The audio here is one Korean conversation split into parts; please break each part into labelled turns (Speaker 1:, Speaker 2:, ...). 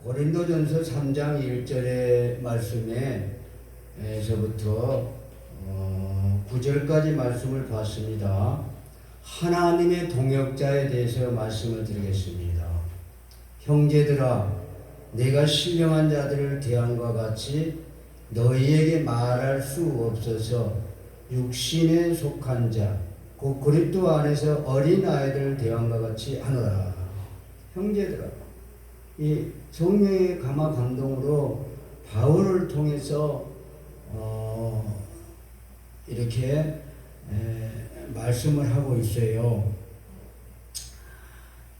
Speaker 1: 고린도전서 3장 1절의 말씀에서부터 9절까지 말씀을 봤습니다. 하나님의 동역자에 대해서 말씀을 드리겠습니다. 형제들아, 내가 신령한 자들을 대함과 같이 너희에게 말할 수 없어서 육신에 속한 자, 곧 그리스도 안에서 어린아이들 대함과 같이 하노라. 형제들아, 이 성령의 감화 감동으로 바울을 통해서 이렇게 말씀을 하고 있어요.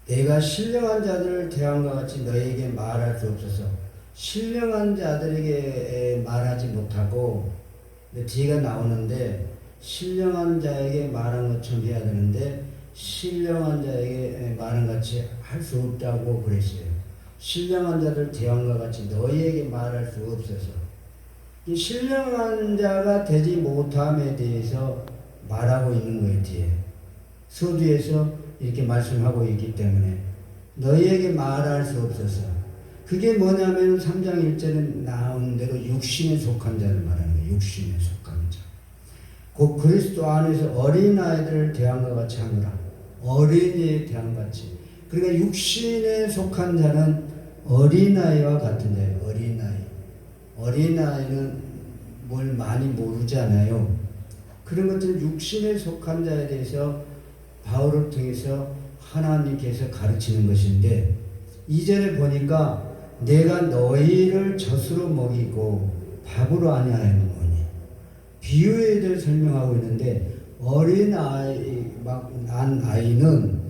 Speaker 1: 내가 신령한 자들을 대함과 같이 너에게 말할 수 없어서, 신령한 자들에게 말하지 못하고, 뒤가 나오는데 신령한 자에게 말한 것처럼 해야 되는데 신령한 자에게 말한 같이 할 수 없다고 그랬어요. 신령한 자들 대함과 같이 너희에게 말할 수 없어서, 이 신령한 자가 되지 못함에 대해서 말하고 있는 거예요. 뒤에 서두에서 이렇게 말씀하고 있기 때문에 너희에게 말할 수 없어서, 그게 뭐냐면 3장 1절에 나온 대로 육신에 속한 자를 말하는 거예요. 육신에 속한 자, 곧 그리스도 안에서 어린아이들을 대함과 같이 하노라. 어린이에 대함 같이. 그러니까 육신에 속한 자는 어린아이와 같은 자예요. 어린아이. 어린아이는 뭘 많이 모르잖아요. 그런 것들은 육신에 속한 자에 대해서 바울을 통해서 하나님께서 가르치는 것인데, 이전에 보니까 내가 너희를 젖으로 먹이고 밥으로 아니하였노니, 비유에 대해 설명하고 있는데, 어린아이 막 난 아이는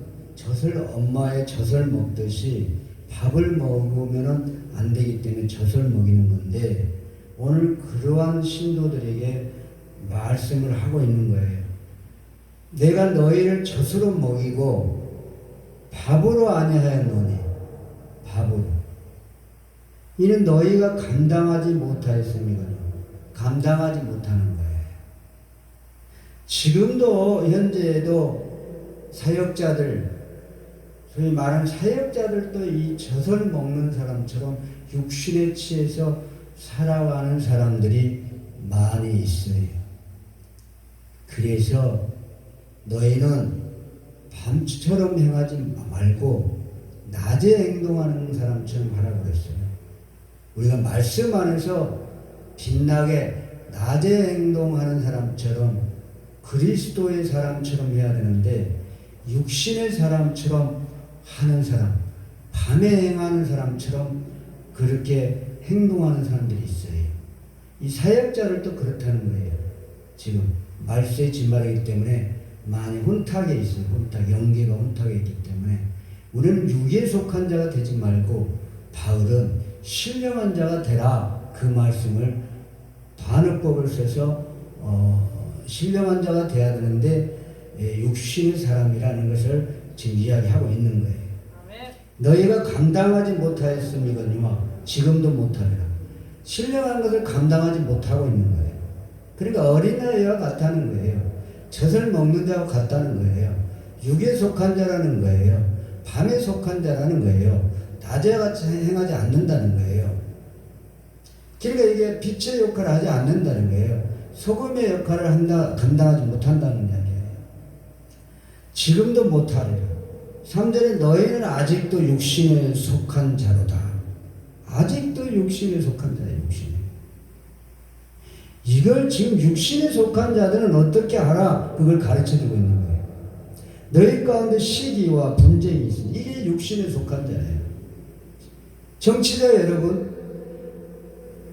Speaker 1: 엄마의 젖을 먹듯이 밥을 먹으면 안 되기 때문에 젖을 먹이는 건데, 오늘 그러한 신도들에게 말씀을 하고 있는 거예요. 내가 너희를 젖으로 먹이고 밥으로 아니하였노니, 밥으로. 이는 너희가 감당하지 못하였음이거든요. 감당하지 못하는 거예요. 지금도 현재에도 사역자들, 소위 말하는 사역자들도 이 젖을 먹는 사람처럼 육신에 취해서 살아가는 사람들이 많이 있어요. 그래서 너희는 밤처럼 행하지 말고 낮에 행동하는 사람처럼 하라고 그랬어요. 우리가 말씀 안에서 빛나게 낮에 행동하는 사람처럼, 그리스도의 사람처럼 해야 되는데, 육신의 사람처럼 하는 사람, 밤에 행하는 사람처럼 그렇게 행동하는 사람들이 있어요. 이 사역자들도 그렇다는 거예요. 지금 말세의 진말이기 때문에 많이 혼탁에 있어요. 영계가 혼탁에 있기 때문에 우리는 육에 속한 자가 되지 말고 바울은 신령한 자가 되라, 그 말씀을 반어법을 써서 신령한 자가 돼야 되는데 육신의 사람이라는 것을 지금 이야기하고 있는 거예요. 아멘. 너희가 감당하지 못하였음이거니와 지금도 못하리라. 신령한 것을 감당하지 못하고 있는 거예요. 그러니까 어린아이와 같다는 거예요. 젖을 먹는 자와 같다는 거예요. 육에 속한 자라는 거예요. 밤에 속한 자라는 거예요. 낮에 같이 행하지 않는다는 거예요. 그러니까 이게 빛의 역할을 하지 않는다는 거예요. 소금의 역할을 감당하지 못한다는 이야기예요. 지금도 못하리라. 3절에 너희는 아직도 육신에 속한 자로다. 아직도 육신에 속한 자예요. 육신에. 이걸 지금 육신에 속한 자들은 어떻게 하라, 그걸 가르쳐주고 있는 거예요. 너희 가운데 시기와 분쟁이 있으니, 이게 육신에 속한 자예요. 정치자 여러분,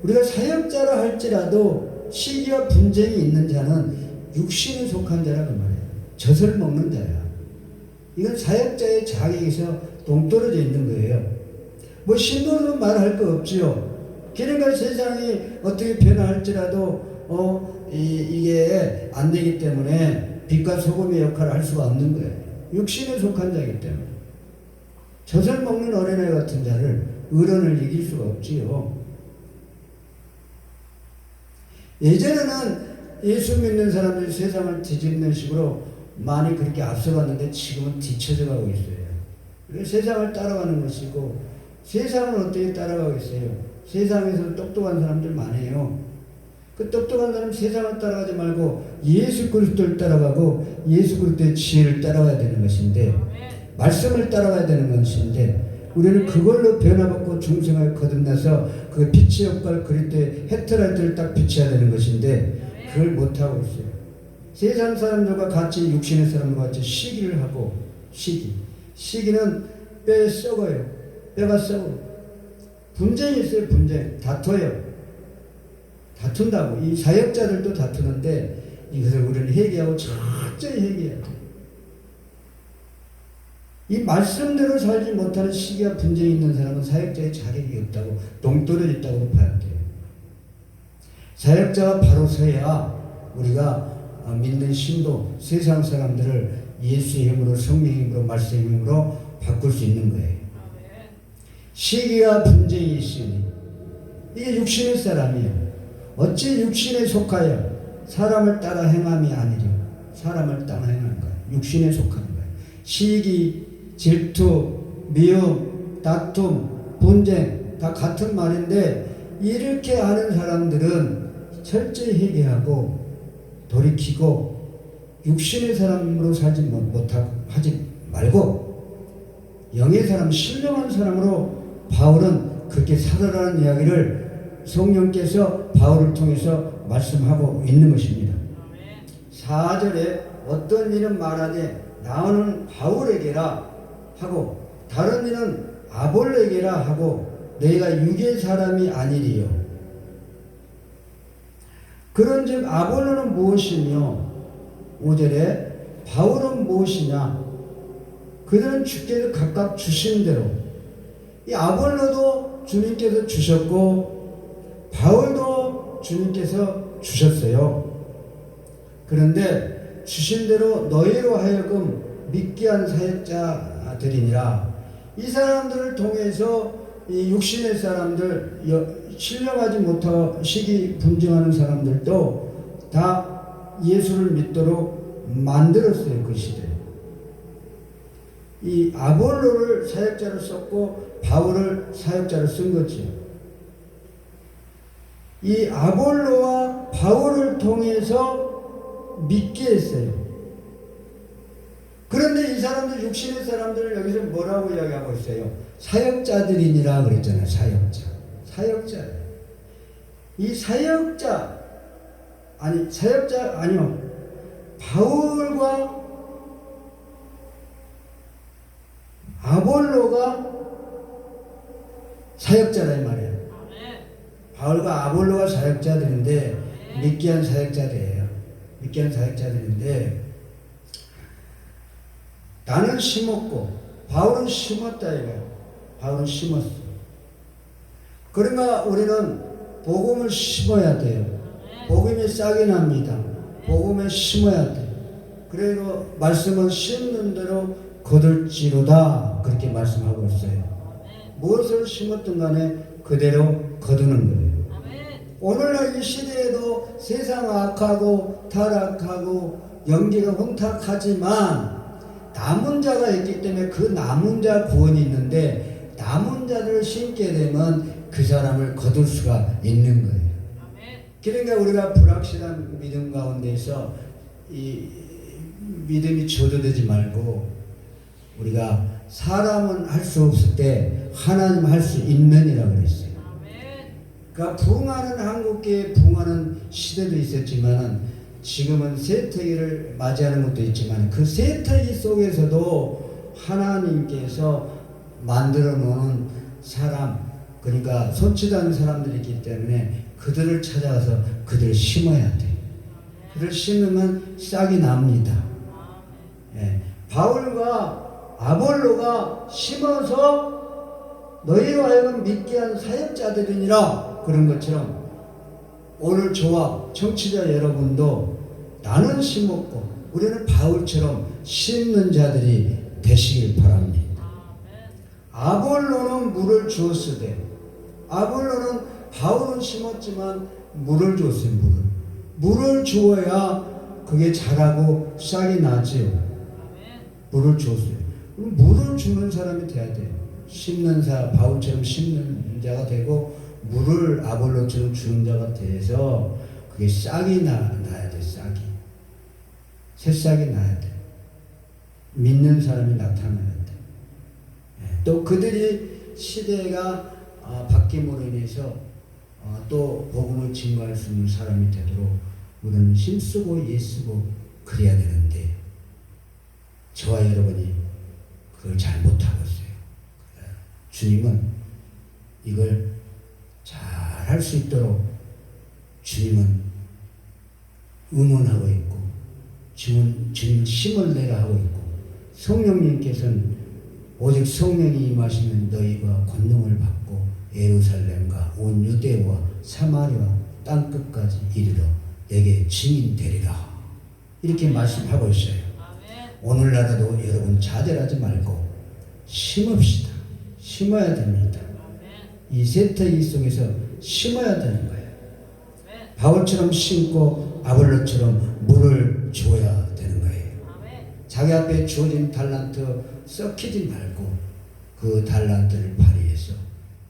Speaker 1: 우리가 사역자라 할지라도 시기와 분쟁이 있는 자는 육신에 속한 자라고 말해요. 젖을 먹는 자야. 이건 사역자의 자격에서 동떨어져 있는 거예요. 뭐 신도는 말할 거 없지요. 그러니까 세상이 어떻게 변화할지라도 이게 안 되기 때문에 빛과 소금의 역할을 할 수가 없는 거예요. 육신에 속한 자이기 때문에. 젖을 먹는 어린아이 같은 자를, 어른을 이길 수가 없지요. 예전에는 예수 믿는 사람들이 세상을 뒤집는 식으로 많이 그렇게 앞서갔는데 지금은 뒤쳐져 가고 있어요. 그래서 세상을 따라가는 것이고 세상을 어떻게 따라가겠어요? 세상에서 똑똑한 사람들 많아요. 그 똑똑한 사람 세상을 따라가지 말고 예수 그리스도를 따라가고 예수 그리스도의 지혜를 따라가야 되는 것인데, 말씀을 따라가야 되는 것인데, 우리는 그걸로 변화받고 중생하게 거듭나서 그 빛의 역할 그리스도의 헤트라이트를 딱 비춰야 되는 것인데, 그걸 못하고 있어요. 세상 사람들과 같이, 육신의 사람들과 같이 시기를 하고, 시기는 뼈에 썩어요. 뼈가 썩어요. 분쟁이 있어요. 분쟁. 다퉈요. 다툰다고. 이 사역자들도 다투는데 이것을 우리는 회개하고 철저히 회개해야 돼요. 이 말씀대로 살지 못하는 시기와 분쟁이 있는 사람은 사역자의 자격이 없다고, 동떨어져 있다고 봐야 돼요. 사역자가 바로 서야 우리가 믿는 신도, 세상 사람들을 예수의 힘으로, 성령의 힘으로, 말씀의 힘으로 바꿀 수 있는 거예요. 시기와 분쟁이 있으니 이게 육신의 사람이에요. 어찌 육신에 속하여 사람을 따라 행함이 아니려 사람을 따라 행하는 거예요. 육신에 속하는 거예요. 시기, 질투, 미움, 다툼, 분쟁 다 같은 말인데, 이렇게 하는 사람들은 철저히 회개하고 돌이키고 육신의 사람으로 살지 못하고 하지 말고 영의 사람, 신령한 사람으로 바울은 그렇게 살아라는 이야기를 성령께서 바울을 통해서 말씀하고 있는 것입니다. 4절에 어떤 이는 말하되 나는 바울에게라 하고 다른 이는 아볼로에게라 하고 너희가 육의 사람이 아니리요. 그런즉 아볼로는 무엇이며 5절에 바울은 무엇이냐. 그들은 주께서 각각 주신 대로, 이 아볼로도 주님께서 주셨고 바울도 주님께서 주셨어요. 그런데 주신 대로 너희로 하여금 믿게 한 사역자들이니라. 이 사람들을 통해서 이 육신의 사람들, 신령하지 못하고 시기 분쟁하는 사람들도 다 예수를 믿도록 만들었어요. 그 시대에. 이 아볼로를 사역자로 썼고 바울을 사역자로 쓴 거지요. 이 아볼로와 바울을 통해서 믿게 했어요. 그런데 이 사람들, 육신의 사람들을 여기서 뭐라고 이야기하고 있어요? 사역자들이니라 그랬잖아요. 사역자. 이 사역자 아니요. 바울과 아볼로가 사역자라 이 말이에요. 바울과 아볼로가 사역자들인데 믿게 한 사역자들이에요. 믿게 한 사역자들인데, 나는 심었고 바울은 심었다 이거예요. 바울은 심었어. 그러니까 우리는 복음을 심어야 돼요. 복음이 싹이 납니다. 복음에 심어야 돼요. 그래서 말씀은 심는 대로 거둘지로다 그렇게 말씀하고 있어요. 무엇을 심었든 간에 그대로 거두는 거예요. 오늘날 이 시대에도 세상 악하고 타락하고 연기가 혼탁하지만 남은 자가 있기 때문에 그 남은 자 구원이 있는데, 남은 자를 심게 되면 그 사람을 거둘 수가 있는 거예요. 그러니까 우리가 불확실한 믿음 가운데서 이 믿음이 저조되지 말고, 우리가 사람은 할 수 없을 때 하나님 할 수 있느니라 그랬어요. 그러니까 부흥하는 한국교회 부흥하는 시대도 있었지만 지금은 세태기를 맞이하는 것도 있지만, 그 세태기 속에서도 하나님께서 만들어 놓은 사람, 그러니까 손치도 않는 사람들이 있기 때문에 그들을 찾아가서 그들을 심어야 돼. 그들을 심으면 싹이 납니다. 예. 바울과 아볼로가 심어서 너희로 하여금 믿게 한 사역자들이니라 그런 것처럼, 오늘 저와 청취자 여러분도 나는 심었고 우리는 바울처럼 심는 자들이 되시길 바랍니다. 아볼로는 물을 주었으되, 아볼로는 바울은 심었지만 물을 줬어요. 물을 주어야 그게 자라고 싹이 나지요. 물을 줬어요. 물을 주는 사람이 돼야 돼요. 심는 바울처럼 심는 자가 되고 물을 아볼로처럼 주는 자가 돼서 그게 싹이 나야 돼. 싹이 새싹이 나야 돼. 믿는 사람이 나타나야 돼. 또 그들이 시대가 바뀜으로 인해서 또 복음을 증거할 수 있는 사람이 되도록 우리는 힘쓰고 애쓰고 그래야 되는데 저와 여러분이 그걸 잘 못하고 있어요. 주님은 이걸 잘 할 수 있도록 주님은 응원하고 있고 주님은 힘을 내라 하고 있고 성령님께서는 오직 성령이 임하시면 너희가 권능을 받고 예루살렘과 온 유대와 사마리아 땅끝까지 이르러 내게 증인 되리라 이렇게 말씀하고 있어요. 오늘날에도 여러분 좌절하지 말고 심읍시다. 심어야 됩니다. 이 세태기 속에서 심어야 되는 거예요. 바울처럼 심고 아볼로처럼 물을 줘야 되는 거예요. 자기 앞에 주어진 달란트 썩히지 말고 그 달란트를 발휘해서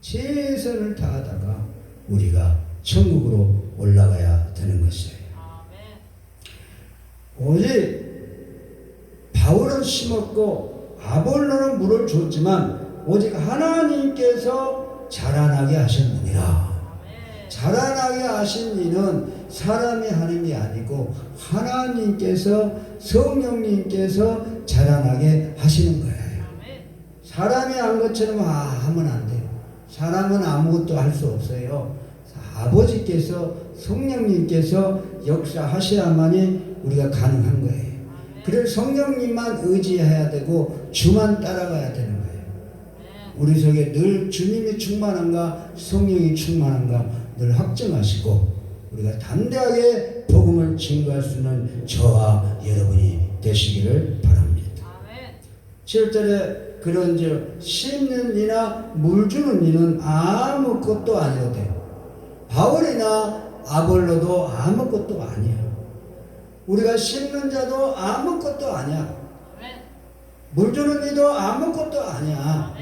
Speaker 1: 최선을 다하다가 우리가 천국으로 올라가야 되는 것이에요. 오직 바울은 심었고 아볼로는 물을 줬지만 오직 하나님께서 자라나게 하셨느니라. 자라나게 하신 이는 사람이 하는 게 아니고 하나님께서 성령님께서 자라나게 하시는 거예요. 사람이 한 것처럼 하면 안 돼요. 사람은 아무것도 할 수 없어요. 아버지께서 성령님께서 역사하셔야만이 우리가 가능한 거예요. 그래서 성령님만 의지해야 되고 주만 따라가야 되는 거예요. 우리 속에 늘 주님이 충만한가 성령이 충만한가 늘 확정하시고 우리가 담대하게 복음을 증거할 수 있는 저와 여러분이 되시기를 바랍니다. 7절에 그런즉 심는 이나 물 주는 이는 아무것도 아니로되 바울이나 아볼로도 아무것도 아니야. 우리가 심는 자도 아무것도 아니야. 물 주는 이도 아무것도 아니야.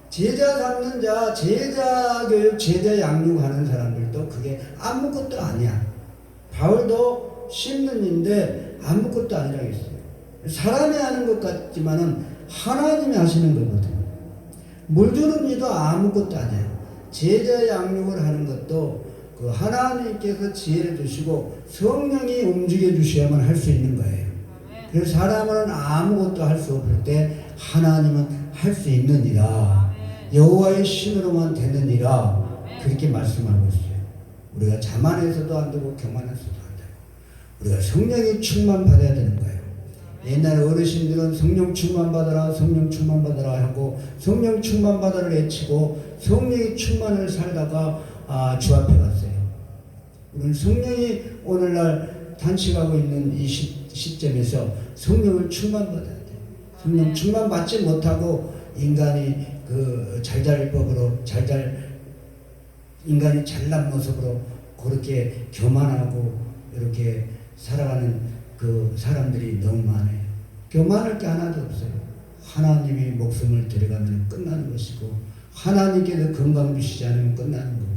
Speaker 1: 제자 삼는 자, 제자 교육, 제자 양육하는 사람들도 그게 아무것도 아니야. 바울도 심는 인데 아무것도 아니라고 했어요. 사람이 하는 것 같지만은 하나님이 하시는 거거든. 물 주는 이도 아무것도 아니야. 제자 양육을 하는 것도 그 하나님께서 지혜를 주시고 성령이 움직여 주셔야만 할 수 있는 거예요. 그래서 사람은 아무것도 할 수 없을 때 하나님은 할 수 있느니라. 여호와의 신으로만 되느니라. 그렇게 말씀하고 있어요. 우리가 자만해서도 안 되고 교만해서도 안 되고 우리가 성령이 충만 받아야 되는 거예요. 옛날 어르신들은 성령 충만 받아라 성령 충만 받아라 하고 성령 충만 받아를 외치고 성령이 충만을 살다가 주 앞에 갔어요. 우리는 성령이 오늘날 단식하고 있는 이 시점에서 성령을 충만 받아야 돼요. 성령 충만 받지 못하고 인간이 그 잘잘법으로 인간이 잘난 모습으로 그렇게 교만하고 이렇게 살아가는 그 사람들이 너무 많아요. 교만할 게 하나도 없어요. 하나님이 목숨을 들여가면 끝나는 것이고 하나님께서 건강 주시지 않으면 끝나는 거고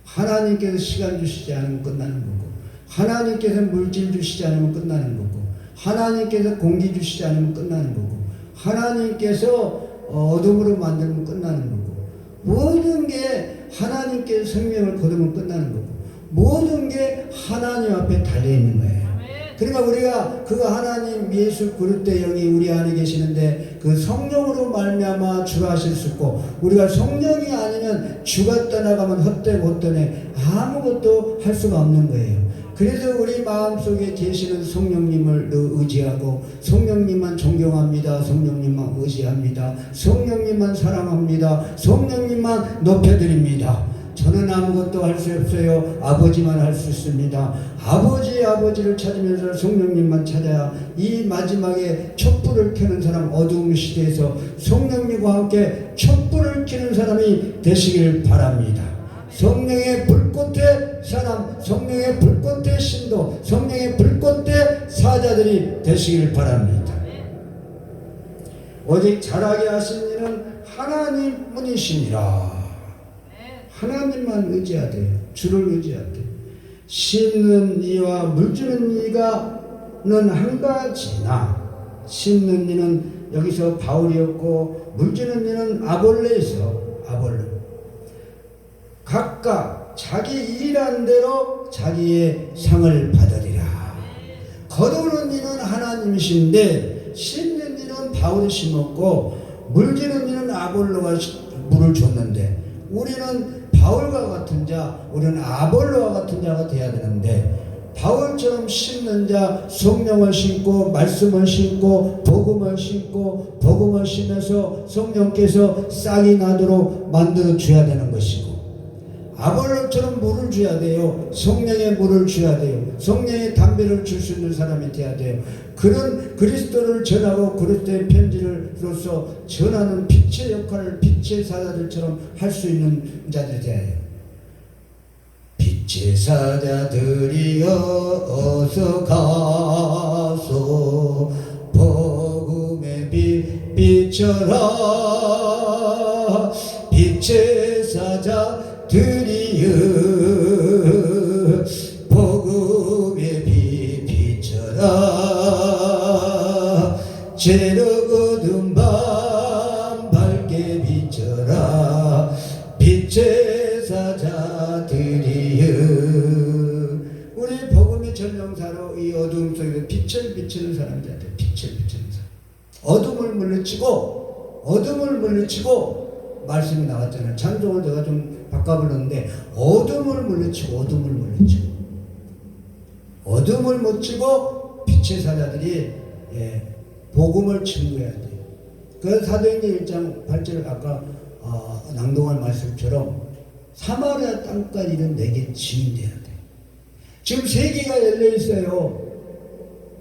Speaker 1: 하나님께서 시간 주시지 않으면 끝나는 거고 하나님께서 물질 주시지 않으면 끝나는 거고 하나님께서 공기 주시지 않으면 끝나는 거고 하나님께서 어둠으로 만들면 끝나는 거고 모든 게 하나님께서 생명을 거두면 끝나는 거고 모든 게 하나님 앞에 달려있는 거예요. 그러니까 우리가 그 하나님 예수 그리스도의 영이 우리 안에 계시는데 그 성령으로 말미암아 주가 하실 수 있고 우리가 성령이 아니면 주가 떠나가면 헛되고 헛되네 아무것도 할 수가 없는 거예요. 그래서 우리 마음속에 계시는 성령님을 의지하고 성령님만 존경합니다. 성령님만 의지합니다. 성령님만 사랑합니다. 성령님만 높여드립니다. 저는 아무것도 할 수 없어요. 아버지만 할 수 있습니다. 아버지를 찾으면서 성령님만 찾아야 이 마지막에 촛불을 켜는 사람 어두운 시대에서 성령님과 함께 촛불을 켜는 사람이 되시길 바랍니다. 성령의 불꽃의 사람, 성령의 불꽃의 신도, 성령의 불꽃의 사자들이 되시길 바랍니다. 오직 자라게 하신 이는 하나님뿐이시니라. 하나님만 의지해야 돼요. 주를 의지해야 돼요. 심는 이와 물주는 이가는 한 가지나, 심는 이는 여기서 바울이었고 물주는 이는 아볼레에서 아볼로. 각각 자기 일한 대로 자기의 상을 받으리라. 거두는 이는 하나님이신데 심는 이는 바울이 심었고 물주는 이는 아볼로가 물을 줬는데, 우리는 바울과 같은 자, 우리는 아볼로와 같은 자가 되어야 되는데, 바울처럼 심는 자, 성령을 심고 말씀을 심고 복음을 심고 복음을 심어서 성령께서 싹이 나도록 만들어 줘야 되는 것이고, 아볼로처럼 물을 줘야 돼요. 성령의 물을 줘야 돼요. 성령의 담배를 줄 수 있는 사람이 돼야 돼요. 그런 그리스도를 전하고 그리스도의 편지로서 전하는 빛의 역할을 빛의 사자들처럼 할 수 있는 자들이 돼야 해요. 빛의 사자들이여 어서 가소 복음의 빛 비춰라. 빛의 사자들이여 복음의 빛 비춰라. 죄로 어두운 밤 밝게 비춰라. 빛의 사자들이여. 우리 복음의 전령사로 이 어두움 속에서 빛을 비추는 사람들한테 빛을 비추는 사람. 어둠을 물리치고 말씀이 나왔잖아요. 찬송을 내가 좀 바꿔 불렀는데, 어둠을 물리치고 빛의 사자들이 복음을 증거해야 돼요. 그 사도행전 1장 8절 아까 낭독한 말씀처럼 사마리아 땅까지는 내게 증인돼야 돼. 지금 세계가 열려 있어요.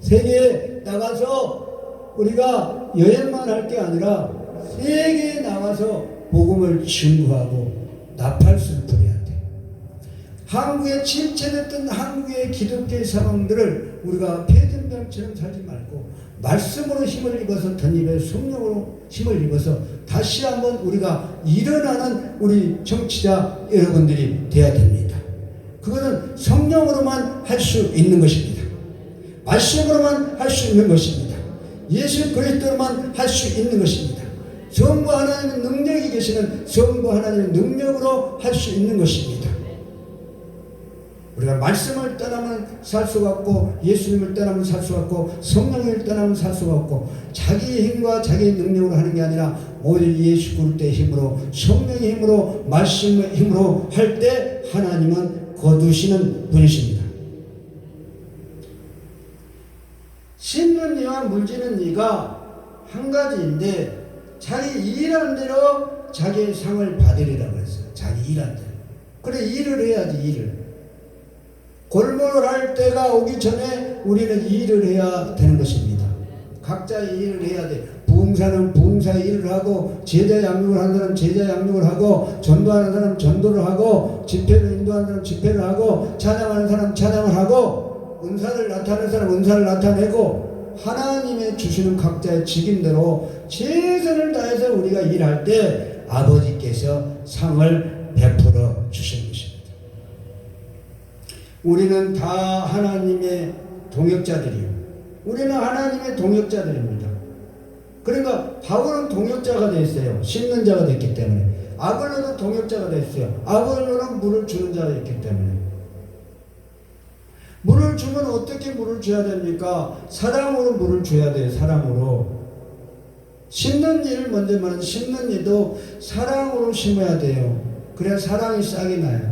Speaker 1: 세계에 나가서 우리가 여행만 할 게 아니라 세계에 나가서 복음을 증거하고 나팔수를 부려야 돼. 한국에 침체됐던 한국의 기독교의 상황들을 우리가 폐전병처럼 살지 말고 말씀으로 힘을 입어서 덧입에 성령으로 힘을 입어서 다시 한번 우리가 일어나는 우리 청취자 여러분들이 되어야 됩니다. 그것은 성령으로만 할 수 있는 것입니다. 말씀으로만 할 수 있는 것입니다. 예수 그리스도로만 할 수 있는 것입니다. 성부 하나님의 능력이 계시는 성부 하나님의 능력으로 할 수 있는 것입니다. 우리가 말씀을 떠나면 살 수가 없고 예수님을 떠나면 살 수가 없고 성령을 떠나면 살 수가 없고, 자기의 힘과 자기의 능력으로 하는 게 아니라 오직 예수 그리스도의 힘으로 성령의 힘으로 말씀의 힘으로 할 때 하나님은 거두시는 분이십니다. 심는 이와 물지는 이가 한 가지인데 자기 일한 대로 자기의 상을 받으리라고 했어요. 자기 일한 대로. 그래 일을 해야지 일을. 골몰을 할 때가 오기 전에 우리는 일을 해야 되는 것입니다. 각자 일을 해야 돼. 부흥사는 부흥사의 일을 하고, 제자 양육을 하는 사람 제자 양육을 하고, 전도하는 사람 전도를 하고, 집회를 인도하는 사람 집회를 하고, 찬양하는 사람 찬양을 하고, 은사를 나타내는 사람 은사를 나타내고, 하나님의 주시는 각자의 직임대로 최선을 다해서 우리가 일할 때 아버지께서 상을 베풀어 주시는 것입니다. 우리는 다 하나님의 동역자들이요. 우리는 하나님의 동역자들입니다. 그러니까 바울은 동역자가 됐어요. 심는 자가 됐기 때문에. 아볼로도 동역자가 됐어요. 아볼로는 물을 주는 자가 됐기 때문에. 물을 주면 어떻게 물을 줘야 됩니까? 사랑으로 물을 줘야 돼요. 사랑으로. 심는 일을 먼저 말하는, 심는 일도 사랑으로 심어야 돼요. 그래야 사랑이 싹이 나요.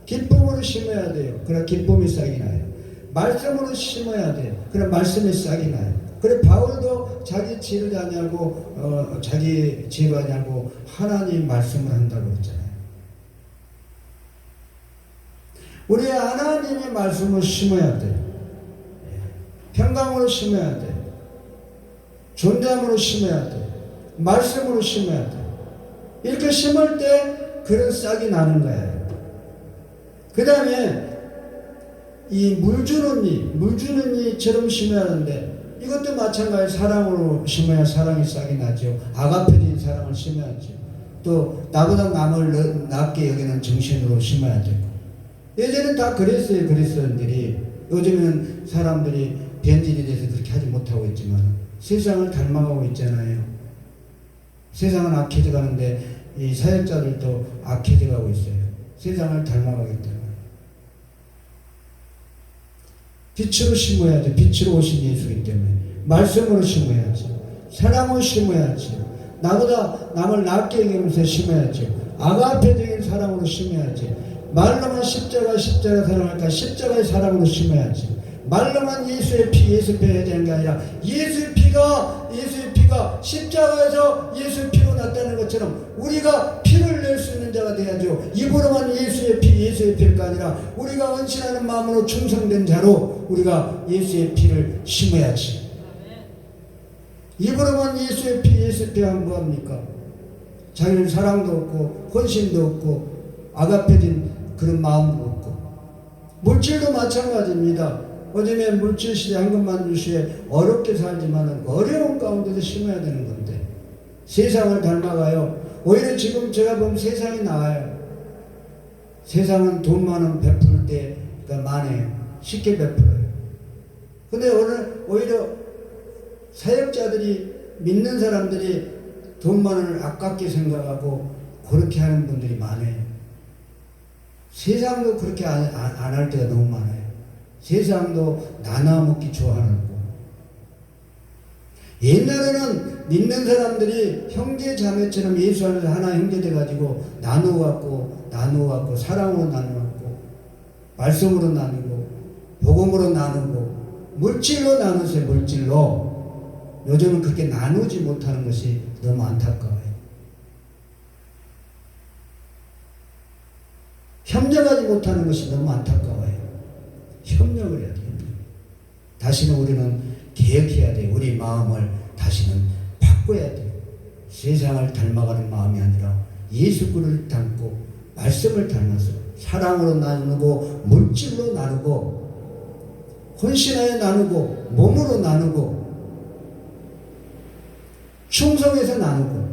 Speaker 1: 기쁨으로 심어야 돼요. 그래야 기쁨이 싹이 나요. 말씀으로 심어야 돼요. 그래야 말씀이 싹이 나요. 그래 바울도 자기 지혜를 하냐고 자기 지혜를 하냐고 하나님 말씀을 한다고 했잖아요. 우리 하나님의 말씀을 심어야 돼요. 평강으로 심어야 돼요. 존재함으로 심어야 돼요. 말씀으로 심어야 돼요. 이렇게 심을 때 그런 싹이 나는 거예요. 그 다음에 이 물 주는 이처럼 심어야 하는데, 이것도 마찬가지 사랑으로 심어야 사랑이 싹이 나죠. 아가페인 사랑을 심어야죠. 또 나보다 남을 낮게 여기는 정신으로 심어야 되고. 예전엔 다 그랬어요. 그리스도인들이. 요즘에는 사람들이 변질이 돼서 그렇게 하지 못하고 있지만 세상을 닮아가고 있잖아요. 세상은 악해져 가는데 이 사역자들도 악해져 가고 있어요. 세상을 닮아가기 때문에. 빛으로 심어야죠. 빛으로 오신 예수이기 때문에. 말씀으로 심어야지. 사랑으로 심어야지. 나보다 남을 낮게 여기면서 심어야지. 아가페적인 사랑으로 심어야지. 말로만 십자가 사랑할까? 십자가의 사랑으로 심어야지. 말로만 예수의 피 해야 되는 게 아니라 예수의 피가 십자가에서 예수의 피로 났다는 것처럼 우리가 피를 낼 수 있는 자가 돼야죠. 입으로만 예수의 피가 아니라 우리가 헌신하는 마음으로 충성된 자로 우리가 예수의 피를 심어야지. 입으로만 예수의 피 하면 뭐합니까? 자기는 사랑도 없고 헌신도 없고 아가페진 그런 마음도 없고. 물질도 마찬가지입니다. 요즘에 물질 시대 황금만주 시에 어렵게 살지만 어려운 가운데서 심어야 되는 건데 세상을 닮아가요. 오히려 지금 제가 보면 세상이 나아요. 세상은 돈만 원 베풀 때가 많아요. 쉽게 베풀어요. 근데 오히려 사역자들이 믿는 사람들이 돈만 원을 아깝게 생각하고 그렇게 하는 분들이 많아요. 세상도 그렇게 안 할 때가 너무 많아요. 세상도 나눠 먹기 좋아하는 거. 옛날에는 믿는 사람들이 형제 자매처럼 예수 안에서 하나 형제 돼가지고 나누어갖고 사랑으로 나누고 말씀으로 나누고 복음으로 나누고 물질로 나누세요. 물질로. 요즘은 그렇게 나누지 못하는 것이 너무 안타까워요. 협력하지 못하는 것이 너무 안타까워요. 협력을 해야 돼요. 다시는 우리는 개혁해야 돼요. 우리 마음을 다시는 바꿔야 돼요. 세상을 닮아가는 마음이 아니라 예수 그리스도를 닮고 말씀을 닮아서 사랑으로 나누고 물질로 나누고 헌신하여 나누고 몸으로 나누고 충성해서 나누고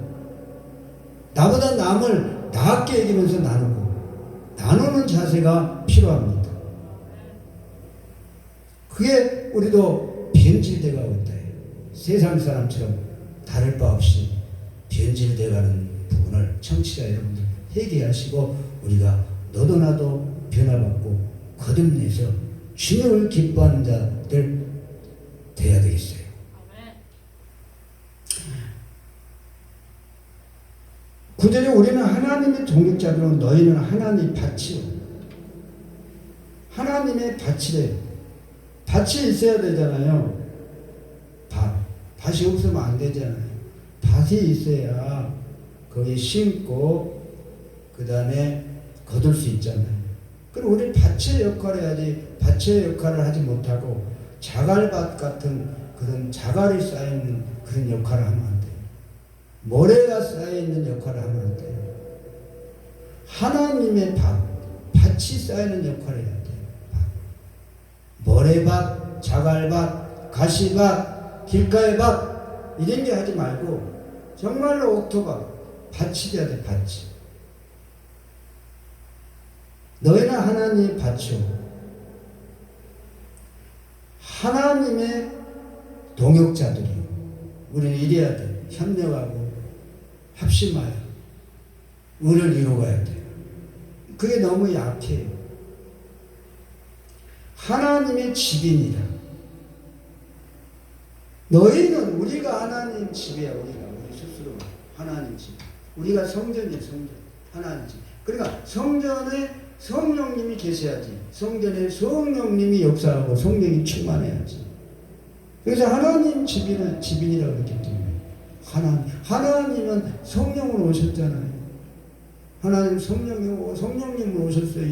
Speaker 1: 나보다 남을 낮게 여기면서 나누고 나누는 자세가 필요합니다. 그게 우리도 변질되어가고 있다. 세상 사람처럼 다를 바 없이 변질되어가는 부분을 청취자 여러분들 회개하시고 우리가 너도 나도 변화받고 거듭내서 주님을 기뻐하는 자들 돼야 되겠어요. 구절에 우리는 하나님의 동역자들로 너희는 하나님의 밭이요. 하나님의 밭이래요. 밭이 있어야 되잖아요. 밭이 없으면 안 되잖아요. 밭이 있어야 거기 심고 그 다음에 거둘 수 있잖아요. 그럼 우리 밭의 역할을 해야지. 밭의 역할을 하지 못하고 자갈밭 같은 그런 자갈이 쌓여있는 그런 역할을 하면 안 돼요. 모래가 쌓여있는 역할을 하면 안 돼요. 하나님의 밭이 쌓이는 역할을 해야 돼요. 모래밭, 자갈밭, 가시밭, 길가의 밭 이런 게 하지 말고 정말로 옥토밭, 밭이 돼야 돼. 밭이. 너희는 하나님의 밭이요 하나님의 동역자들이요. 우리는 이래야 돼. 협력하고 합심하여 의를 이루어야 돼요. 그게 너무 약해요. 하나님의 집이니라. 너희는 우리가 하나님 집이야. 우리 스스로 하나님 집. 우리가 성전이야. 성전. 하나님 집. 그러니까 성전에 성령님이 계셔야지. 성전에 성령님이 역사하고 성령이 충만해야지. 그래서 하나님 집인이라고 그랬기 때문에 하나님은 성령으로 오셨잖아요. 하나님 성령님으로 오셨어요.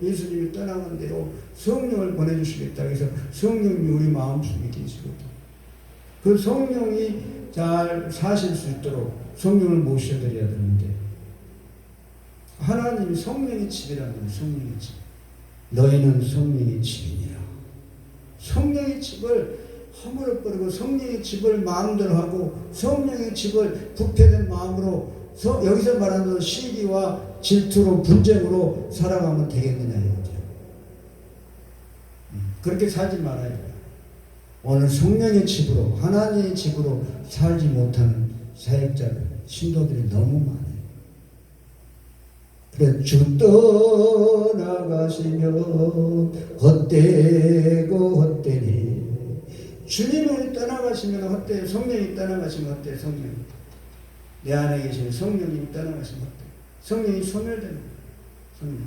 Speaker 1: 예수님이 떠나간 대로 성령을 보내주시겠다. 그래서 성령이 우리 마음속에 계시거든. 그 성령이 잘 사실 수 있도록 성령을 모셔드려야 되는데 하나님이 성령의 집이라는 거예요. 성령의 집. 너희는 성령의 집이니라. 성령의 집을 허물어버리고 성령의 집을 마음대로 하고 성령의 집을 부패된 마음으로 여기서 말하는 시기와 질투로 분쟁으로 살아가면 되겠느냐 이거죠. 그렇게 살지 말아야 돼요. 오늘 성령의 집으로 하나님의 집으로 살지 못하는 사역자들 신도들이 너무 많아요. 그래 주 떠나가시면 헛되고 헛되니 주님을 떠나가시면 헛되요. 성령이 떠나가시면 헛되요. 성령 내 안에 계시는 성령님이 떠나가시면 헛되요. 성령이 소멸되는 거예요. 성령.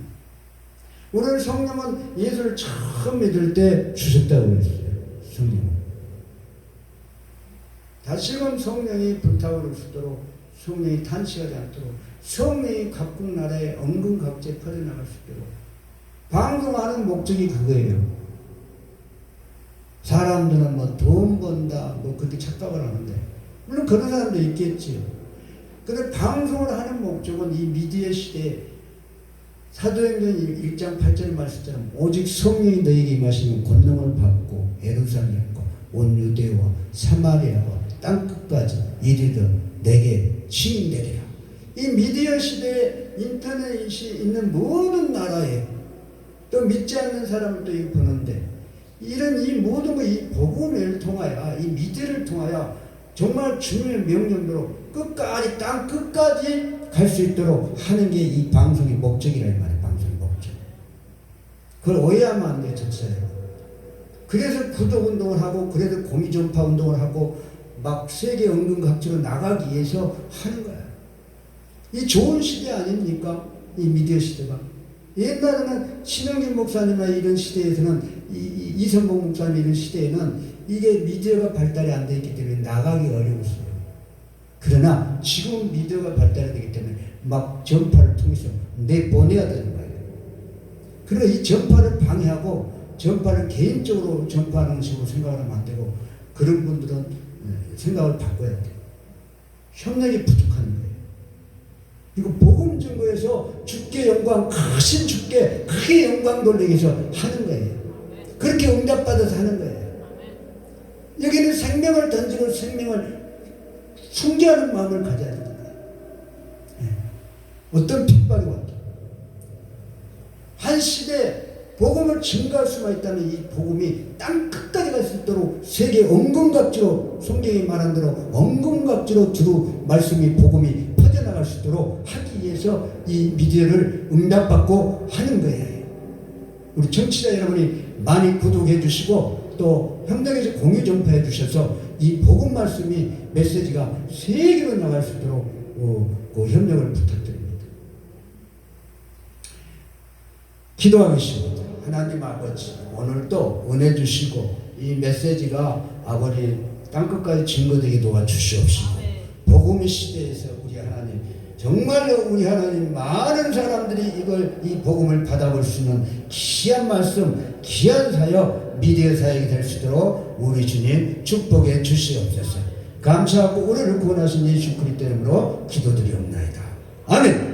Speaker 1: 오늘 성령은 예수를 처음 믿을 때 주셨다고 그랬어요. 성령. 다시금 성령이 불타오를 수 있도록 성령이 탄식하지 않도록 성령이 각국 나라에 엉금각제 퍼져나갈 수 있도록 방송하는 목적이 그거예요. 사람들은 뭐 돈 번다 뭐 그렇게 착각을 하는데 물론 그런 사람도 있겠지요. 그런데 방송을 하는 목적은 이 미디어 시대에 사도행전 1장 8절 말씀처럼 오직 성령이 너희에게 임하시면 권능을 받고 예루살렘과 온 유대와 사마리아와 땅끝까지 이르러 내게 증인되리라. 이 미디어 시대에 인터넷이 있는 모든 나라에 또 믿지 않는 사람을 또 보는데 이런 이 모든 이 복음을 통하여 이 미디어를 통하여 정말 주님의 명령대로 끝까지 땅 끝까지 갈 수 있도록 하는 게 이 방송의 목적이라 이 말이에요. 방송의 목적. 그걸 오해하면 안 돼요. 적절히. 그래서 구독운동을 하고 그래서 공의전파운동을 하고 막 세계 은근각지로 나가기 위해서 하는 거야. 이 좋은 시대 아닙니까? 이 미디어 시대가. 옛날에는 신영진 목사님이나 이런 시대에서는 이성봉 목사님 이런 시대에는 이게 미디어가 발달이 안 되어 있기 때문에 나가기 어려웠어요. 그러나 지금 미디어가 발달이 되기 때문에 막 전파를 통해서 내보내야 되는 거예요. 그래서 이 전파를 방해하고 전파를 개인적으로 전파하는 식으로 생각을 하면 안 되고 그런 분들은 생각을 바꿔야 돼요. 협력이 부족한 거예요. 이거 복음 증거에서 주께 영광, 크신 주께 크게 영광 돌리기 위해서 하는 거예요. 그렇게 응답받아서 하는 거예요. 여기는 생명을 던지고 생명을 숭배하는 마음을 가져야 됩니다. 어떤 핍박이 와도 한 시대 복음을 증거할 수만 있다면 이 복음이 땅 끝까지 갈 수 있도록 세계 엉금각지로 성경이 말한 대로 엉금각지로 주로 말씀이 복음이 퍼져나갈 수 있도록 하기 위해서 이 미디어를 응답받고 하는 거예요. 우리 청취자 여러분이 많이 구독해 주시고 또 협력에서 공유 전파해 주셔서 이 복음 말씀이 메시지가 세계로 나갈 수 있도록 그 협력을 부탁드립니다. 기도하겠습니다. 하나님 아버지 오늘도 은혜 주시고 이 메시지가 아버지 땅끝까지 증거되게 도와주시옵시고 복음의 시대에서 우리 하나님 정말로 우리 하나님 많은 사람들이 이 복음을 받아볼 수 있는 귀한 말씀 귀한 사역 미디어 사역이 될 수 있도록 우리 주님 축복해 주시옵소서. 감사하고 우리를 구원하신 예수 그리스도 이름으로 기도드리옵나이다. 아멘.